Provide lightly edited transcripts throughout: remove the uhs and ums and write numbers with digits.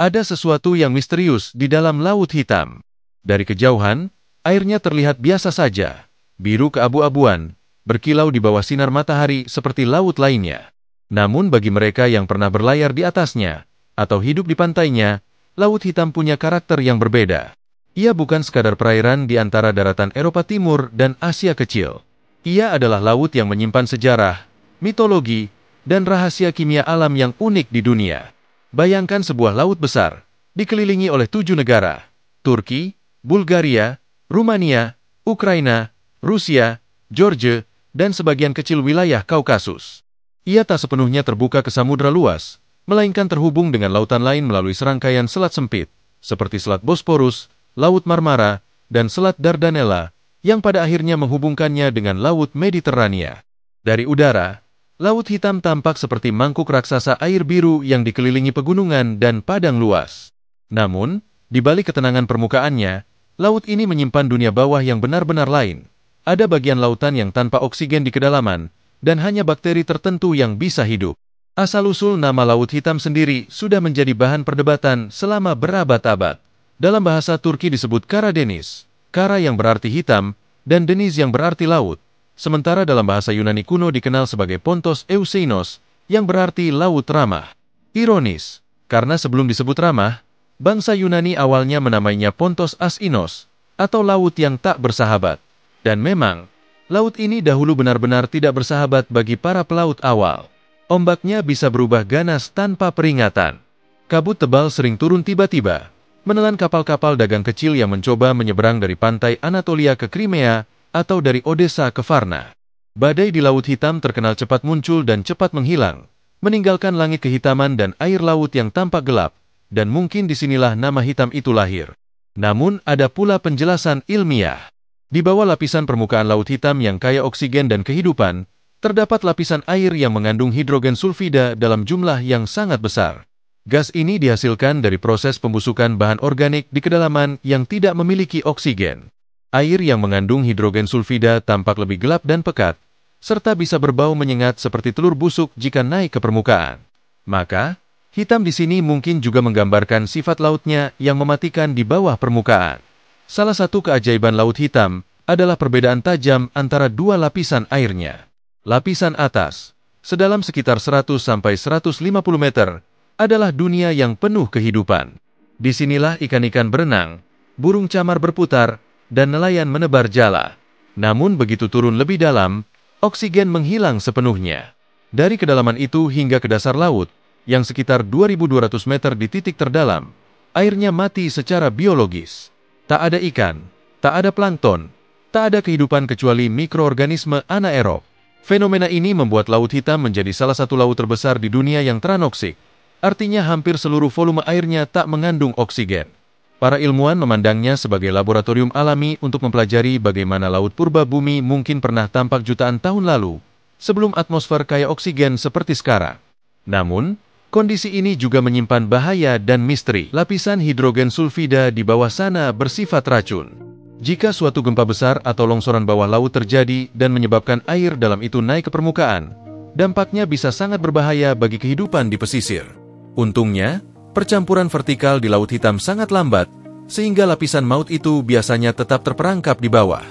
Ada sesuatu yang misterius di dalam Laut Hitam. Dari kejauhan, airnya terlihat biasa saja, biru keabu-abuan, berkilau di bawah sinar matahari seperti laut lainnya. Namun bagi mereka yang pernah berlayar di atasnya, atau hidup di pantainya, Laut Hitam punya karakter yang berbeda. Ia bukan sekadar perairan di antara daratan Eropa Timur dan Asia Kecil. Ia adalah laut yang menyimpan sejarah, mitologi, dan rahasia kimia alam yang unik di dunia. Bayangkan sebuah laut besar, dikelilingi oleh 7 negara, Turki, Bulgaria, Rumania, Ukraina, Rusia, Georgia, dan sebagian kecil wilayah Kaukasus. Ia tak sepenuhnya terbuka ke samudra luas, melainkan terhubung dengan lautan lain melalui serangkaian selat sempit, seperti Selat Bosporus, Laut Marmara, dan Selat Dardanella, yang pada akhirnya menghubungkannya dengan Laut Mediterania. Dari udara, Laut Hitam tampak seperti mangkuk raksasa air biru yang dikelilingi pegunungan dan padang luas. Namun, di balik ketenangan permukaannya, laut ini menyimpan dunia bawah yang benar-benar lain. Ada bagian lautan yang tanpa oksigen di kedalaman, dan hanya bakteri tertentu yang bisa hidup. Asal-usul nama Laut Hitam sendiri sudah menjadi bahan perdebatan selama berabad-abad. Dalam bahasa Turki disebut Kara Deniz, Kara yang berarti hitam, dan Deniz yang berarti laut. Sementara dalam bahasa Yunani kuno dikenal sebagai Pontos Euseinos, yang berarti laut ramah. Ironis, karena sebelum disebut ramah, bangsa Yunani awalnya menamainya Pontos Asinos, atau laut yang tak bersahabat. Dan memang, laut ini dahulu benar-benar tidak bersahabat bagi para pelaut awal. Ombaknya bisa berubah ganas tanpa peringatan. Kabut tebal sering turun tiba-tiba, menelan kapal-kapal dagang kecil yang mencoba menyeberang dari pantai Anatolia ke Crimea, atau dari Odessa ke Varna. Badai di Laut Hitam terkenal cepat muncul dan cepat menghilang, meninggalkan langit kehitaman dan air laut yang tampak gelap, dan mungkin disinilah nama hitam itu lahir. Namun ada pula penjelasan ilmiah. Di bawah lapisan permukaan Laut Hitam yang kaya oksigen dan kehidupan, terdapat lapisan air yang mengandung hidrogen sulfida dalam jumlah yang sangat besar. Gas ini dihasilkan dari proses pembusukan bahan organik di kedalaman yang tidak memiliki oksigen. Air yang mengandung hidrogen sulfida tampak lebih gelap dan pekat, serta bisa berbau menyengat seperti telur busuk jika naik ke permukaan. Maka, hitam di sini mungkin juga menggambarkan sifat lautnya yang mematikan di bawah permukaan. Salah satu keajaiban Laut Hitam adalah perbedaan tajam antara dua lapisan airnya. Lapisan atas, sedalam sekitar 100–150 meter, adalah dunia yang penuh kehidupan. Disinilah ikan-ikan berenang, burung camar berputar, dan nelayan menebar jala. Namun begitu turun lebih dalam, oksigen menghilang sepenuhnya. Dari kedalaman itu hingga ke dasar laut, yang sekitar 2.200 meter di titik terdalam, airnya mati secara biologis. Tak ada ikan, tak ada plankton, tak ada kehidupan kecuali mikroorganisme anaerob. Fenomena ini membuat Laut Hitam menjadi salah satu laut terbesar di dunia yang tranoksik. Artinya hampir seluruh volume airnya tak mengandung oksigen. Para ilmuwan memandangnya sebagai laboratorium alami untuk mempelajari bagaimana laut purba bumi mungkin pernah tampak jutaan tahun lalu, sebelum atmosfer kaya oksigen seperti sekarang. Namun, kondisi ini juga menyimpan bahaya dan misteri. Lapisan hidrogen sulfida di bawah sana bersifat racun. Jika suatu gempa besar atau longsoran bawah laut terjadi dan menyebabkan air dalam itu naik ke permukaan, dampaknya bisa sangat berbahaya bagi kehidupan di pesisir. Untungnya, percampuran vertikal di Laut Hitam sangat lambat, sehingga lapisan maut itu biasanya tetap terperangkap di bawah.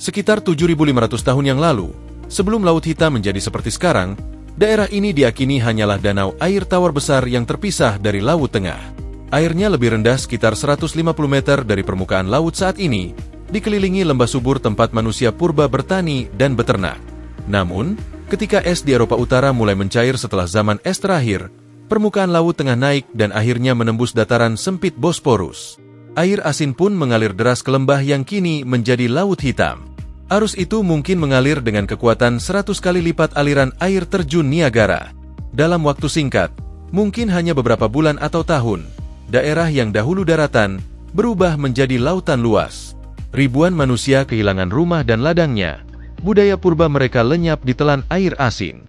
Sekitar 7.500 tahun yang lalu, sebelum Laut Hitam menjadi seperti sekarang, daerah ini diakini hanyalah danau air tawar besar yang terpisah dari Laut Tengah. Airnya lebih rendah sekitar 150 meter dari permukaan laut saat ini, dikelilingi lembah subur tempat manusia purba bertani dan beternak. Namun, ketika es di Eropa Utara mulai mencair setelah zaman es terakhir, permukaan Laut Tengah naik dan akhirnya menembus dataran sempit Bosporus. Air asin pun mengalir deras ke lembah yang kini menjadi Laut Hitam. Arus itu mungkin mengalir dengan kekuatan 100 kali lipat aliran air terjun Niagara. Dalam waktu singkat, mungkin hanya beberapa bulan atau tahun, daerah yang dahulu daratan berubah menjadi lautan luas. Ribuan manusia kehilangan rumah dan ladangnya. Budaya purba mereka lenyap ditelan air asin.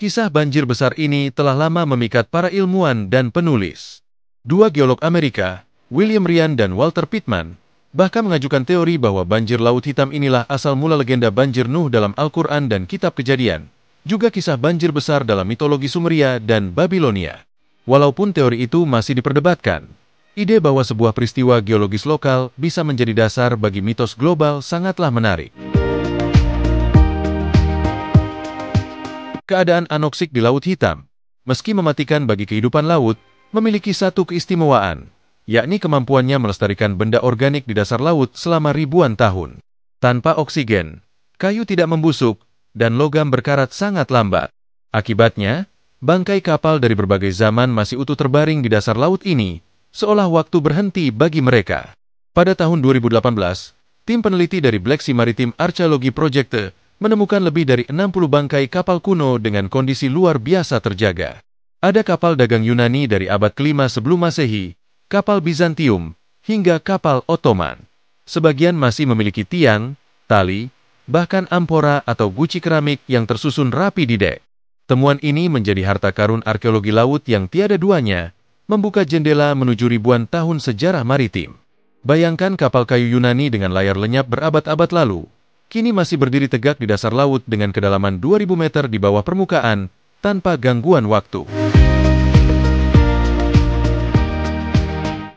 Kisah banjir besar ini telah lama memikat para ilmuwan dan penulis. Dua geolog Amerika, William Ryan dan Walter Pittman, bahkan mengajukan teori bahwa banjir Laut Hitam inilah asal mula legenda banjir Nuh dalam Al-Quran dan Kitab Kejadian, juga kisah banjir besar dalam mitologi Sumeria dan Babilonia. Walaupun teori itu masih diperdebatkan, ide bahwa sebuah peristiwa geologis lokal bisa menjadi dasar bagi mitos global sangatlah menarik. Keadaan anoksik di Laut Hitam, meski mematikan bagi kehidupan laut, memiliki satu keistimewaan, yakni kemampuannya melestarikan benda organik di dasar laut selama ribuan tahun. Tanpa oksigen, kayu tidak membusuk, dan logam berkarat sangat lambat. Akibatnya, bangkai kapal dari berbagai zaman masih utuh terbaring di dasar laut ini, seolah waktu berhenti bagi mereka. Pada tahun 2018, tim peneliti dari Black Sea Maritime Archaeology Project menemukan lebih dari 60 bangkai kapal kuno dengan kondisi luar biasa terjaga. Ada kapal dagang Yunani dari abad ke-5 sebelum Masehi, kapal Bizantium, hingga kapal Ottoman. Sebagian masih memiliki tiang, tali, bahkan ampora atau guci keramik yang tersusun rapi di dek. Temuan ini menjadi harta karun arkeologi laut yang tiada duanya, membuka jendela menuju ribuan tahun sejarah maritim. Bayangkan kapal kayu Yunani dengan layar lenyap berabad-abad lalu, kini masih berdiri tegak di dasar laut dengan kedalaman 2000 meter di bawah permukaan, tanpa gangguan waktu.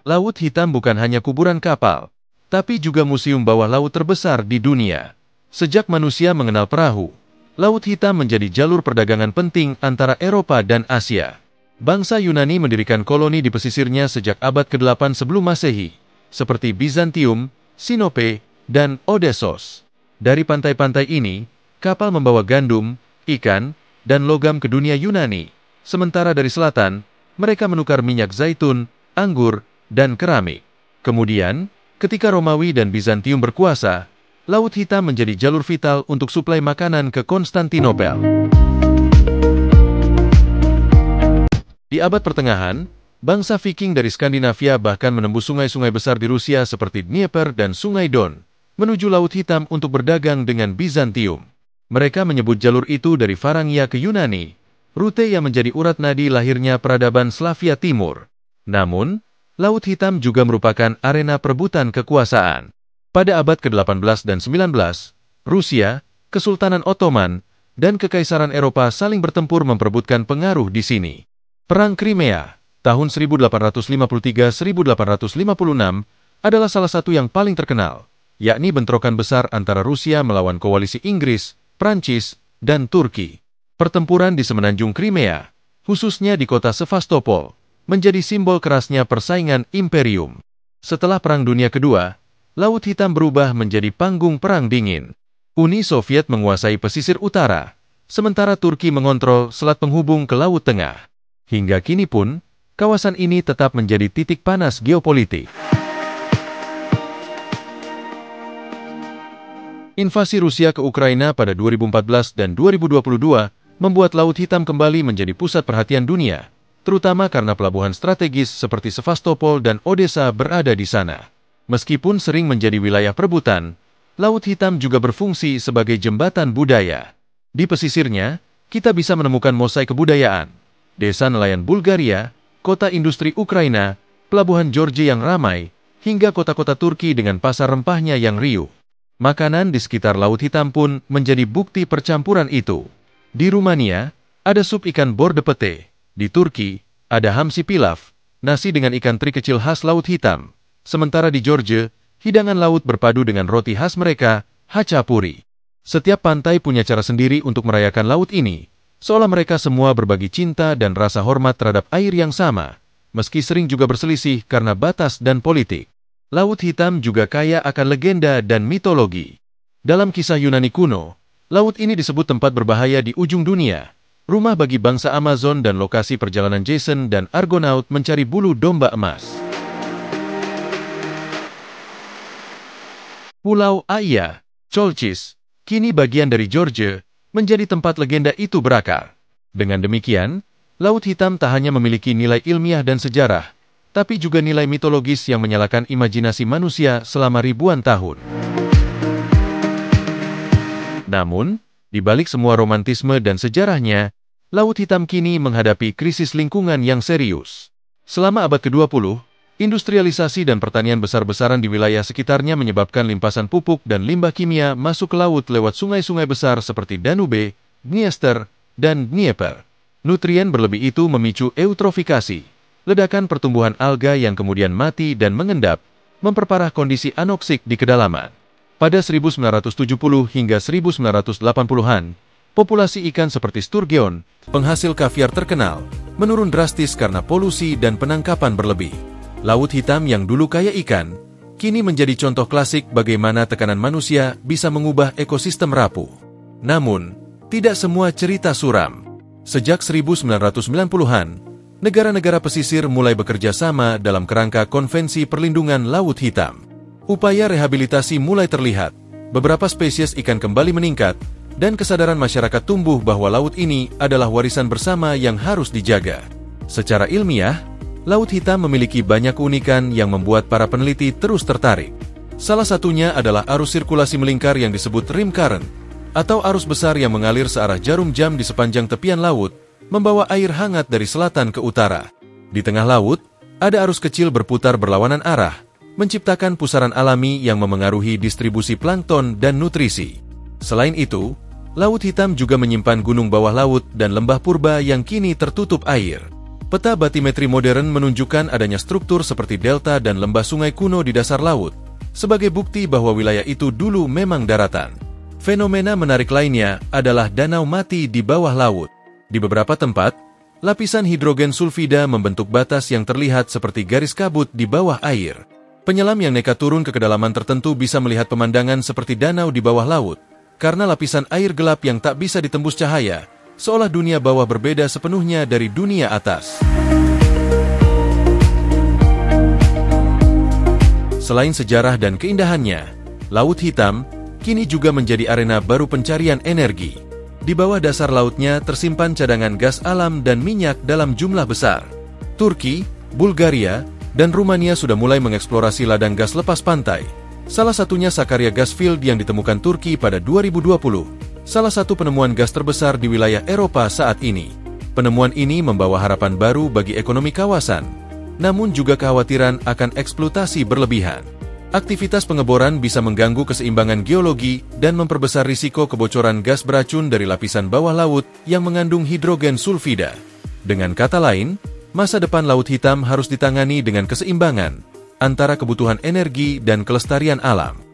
Laut Hitam bukan hanya kuburan kapal, tapi juga museum bawah laut terbesar di dunia. Sejak manusia mengenal perahu, Laut Hitam menjadi jalur perdagangan penting antara Eropa dan Asia. Bangsa Yunani mendirikan koloni di pesisirnya sejak abad ke-8 sebelum Masehi, seperti Bizantium, Sinope, dan Odessos. Dari pantai-pantai ini, kapal membawa gandum, ikan, dan logam ke dunia Yunani. Sementara dari selatan, mereka menukar minyak zaitun, anggur, dan keramik. Kemudian, ketika Romawi dan Bizantium berkuasa, Laut Hitam menjadi jalur vital untuk suplai makanan ke Konstantinopel. Di abad pertengahan, bangsa Viking dari Skandinavia bahkan menembus sungai-sungai besar di Rusia seperti Dnieper dan Sungai Don, menuju Laut Hitam untuk berdagang dengan Bizantium. Mereka menyebut jalur itu dari Varangia ke Yunani, rute yang menjadi urat nadi lahirnya peradaban Slavia Timur. Namun, Laut Hitam juga merupakan arena perebutan kekuasaan. Pada abad ke-18 dan 19, Rusia, Kesultanan Ottoman, dan Kekaisaran Eropa saling bertempur memperebutkan pengaruh di sini. Perang Crimea, tahun 1853-1856, adalah salah satu yang paling terkenal, yakni bentrokan besar antara Rusia melawan koalisi Inggris, Prancis, dan Turki. Pertempuran di semenanjung Crimea, khususnya di kota Sevastopol, menjadi simbol kerasnya persaingan imperium. Setelah Perang Dunia Kedua, Laut Hitam berubah menjadi panggung Perang Dingin. Uni Soviet menguasai pesisir utara, sementara Turki mengontrol selat penghubung ke Laut Tengah. Hingga kini pun, kawasan ini tetap menjadi titik panas geopolitik. Invasi Rusia ke Ukraina pada 2014 dan 2022 membuat Laut Hitam kembali menjadi pusat perhatian dunia, terutama karena pelabuhan strategis seperti Sevastopol dan Odessa berada di sana. Meskipun sering menjadi wilayah perebutan, Laut Hitam juga berfungsi sebagai jembatan budaya. Di pesisirnya, kita bisa menemukan mosaik kebudayaan, desa nelayan Bulgaria, kota industri Ukraina, pelabuhan Georgia yang ramai, hingga kota-kota Turki dengan pasar rempahnya yang riuh. Makanan di sekitar Laut Hitam pun menjadi bukti percampuran itu. Di Rumania, ada sup ikan bordepete. Di Turki, ada hamsi pilaf, nasi dengan ikan teri kecil khas Laut Hitam. Sementara di Georgia, hidangan laut berpadu dengan roti khas mereka, hachapuri. Setiap pantai punya cara sendiri untuk merayakan laut ini, seolah mereka semua berbagi cinta dan rasa hormat terhadap air yang sama, meski sering juga berselisih karena batas dan politik. Laut Hitam juga kaya akan legenda dan mitologi. Dalam kisah Yunani kuno, laut ini disebut tempat berbahaya di ujung dunia, rumah bagi bangsa Amazon dan lokasi perjalanan Jason dan Argonaut mencari bulu domba emas. Pulau Aia, Cholchis, kini bagian dari Georgia, menjadi tempat legenda itu berakar. Dengan demikian, Laut Hitam tak hanya memiliki nilai ilmiah dan sejarah, tapi juga nilai mitologis yang menyalakan imajinasi manusia selama ribuan tahun. Namun, di balik semua romantisme dan sejarahnya, Laut Hitam kini menghadapi krisis lingkungan yang serius. Selama abad ke-20, industrialisasi dan pertanian besar-besaran di wilayah sekitarnya menyebabkan limpasan pupuk dan limbah kimia masuk ke laut lewat sungai-sungai besar seperti Danube, Dniester, dan Dnieper. Nutrien berlebih itu memicu eutrofikasi, ledakan pertumbuhan alga yang kemudian mati dan mengendap, memperparah kondisi anoksik di kedalaman. Pada 1970 hingga 1980-an, populasi ikan seperti sturgeon, penghasil kaviar terkenal, menurun drastis karena polusi dan penangkapan berlebih. Laut Hitam yang dulu kaya ikan, kini menjadi contoh klasik bagaimana tekanan manusia bisa mengubah ekosistem rapuh. Namun, tidak semua cerita suram. Sejak 1990-an, negara-negara pesisir mulai bekerja sama dalam kerangka Konvensi Perlindungan Laut Hitam. Upaya rehabilitasi mulai terlihat, beberapa spesies ikan kembali meningkat, dan kesadaran masyarakat tumbuh bahwa laut ini adalah warisan bersama yang harus dijaga. Secara ilmiah, Laut Hitam memiliki banyak keunikan yang membuat para peneliti terus tertarik. Salah satunya adalah arus sirkulasi melingkar yang disebut rim current, atau arus besar yang mengalir searah jarum jam di sepanjang tepian laut, membawa air hangat dari selatan ke utara. Di tengah laut, ada arus kecil berputar berlawanan arah, menciptakan pusaran alami yang memengaruhi distribusi plankton dan nutrisi. Selain itu, Laut Hitam juga menyimpan gunung bawah laut dan lembah purba yang kini tertutup air. Peta batimetri modern menunjukkan adanya struktur seperti delta dan lembah sungai kuno di dasar laut, sebagai bukti bahwa wilayah itu dulu memang daratan. Fenomena menarik lainnya adalah danau mati di bawah laut. Di beberapa tempat, lapisan hidrogen sulfida membentuk batas yang terlihat seperti garis kabut di bawah air. Penyelam yang nekat turun ke kedalaman tertentu bisa melihat pemandangan seperti danau di bawah laut, karena lapisan air gelap yang tak bisa ditembus cahaya, seolah dunia bawah berbeda sepenuhnya dari dunia atas. Selain sejarah dan keindahannya, Laut Hitam kini juga menjadi arena baru pencarian energi. Di bawah dasar lautnya tersimpan cadangan gas alam dan minyak dalam jumlah besar. Turki, Bulgaria, dan Rumania sudah mulai mengeksplorasi ladang gas lepas pantai. Salah satunya Sakarya Gas Field yang ditemukan Turki pada 2020, salah satu penemuan gas terbesar di wilayah Eropa saat ini. Penemuan ini membawa harapan baru bagi ekonomi kawasan, namun juga kekhawatiran akan eksploitasi berlebihan. Aktivitas pengeboran bisa mengganggu keseimbangan geologi dan memperbesar risiko kebocoran gas beracun dari lapisan bawah laut yang mengandung hidrogen sulfida. Dengan kata lain, masa depan Laut Hitam harus ditangani dengan keseimbangan antara kebutuhan energi dan kelestarian alam.